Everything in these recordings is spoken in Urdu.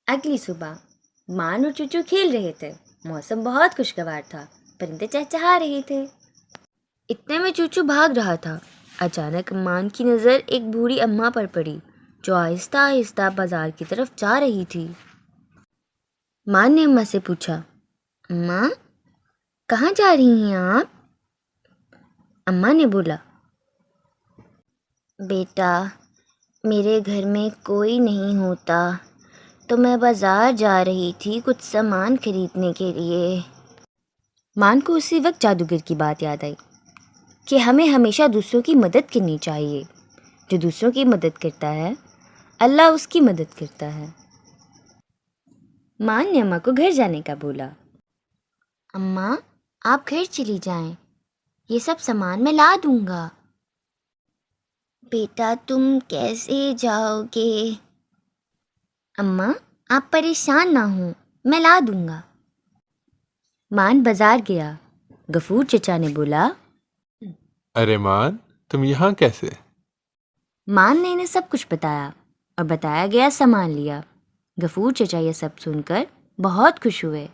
اگلی صبح مان اور چوچو کھیل رہے تھے. موسم بہت خوشگوار تھا. پرندے چہچہا رہے تھے. اتنے میں چوچو بھاگ رہا تھا. اچانک مان کی نظر ایک بوڑھی اماں پر پڑی جو آہستہ آہستہ بازار کی طرف جا رہی تھی. مان نے اماں سے پوچھا، اماں کہاں جا رہی ہیں آپ؟ اماں نے بولا، بیٹا میرے گھر میں کوئی نہیں ہوتا تو میں بازار جا رہی تھی کچھ سامان خریدنے کے لیے. مان کو اسی وقت جادوگر کی بات یاد آئی کہ ہمیں ہمیشہ دوسروں کی مدد کرنی چاہیے. جو دوسروں کی مدد کرتا ہے اللہ اس کی مدد کرتا ہے. مان نے اماں کو گھر جانے کا بولا. اماں آپ گھر چلی جائیں، یہ سب سامان میں لا دوں گا. بیٹا تم کیسے جاؤ گے؟ اماں آپ پریشان نہ ہوں، میں لا دوں گا. مان بازار گیا. غفور چچا نے بولا، ارے مان تم یہاں کیسے؟ مان نے انہیں سب کچھ بتایا اور بتایا گیا سامان لیا. غفور چچا یہ سب سن کر بہت خوش ہوئے.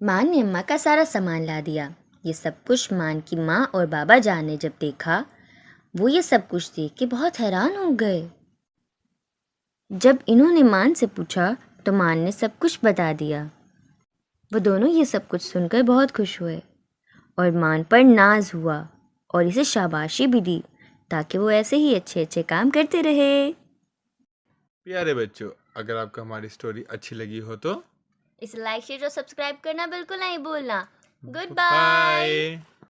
مان نے اماں کا سارا سامان لا دیا. یہ سب کچھ مان کی ماں اور بابا جان نے جب دیکھا وہ یہ سب کچھ دیکھ کے بہت حیران ہو گئے. جب انہوں نے مان سے پوچھا تو مان نے سب کچھ بتا دیا. وہ دونوں یہ سب کچھ سن کر بہت خوش ہوئے اور مان پر ناز ہوا اور اسے شاباشی بھی دی تاکہ وہ ایسے ہی اچھے اچھے کام کرتے رہے. پیارے بچوں، اگر آپ کو ہماری سٹوری اچھی لگی ہو تو اسے لائک شیئر اور سبسکرائب کرنا بالکل نہیں بھولنا. Good bye. بائے.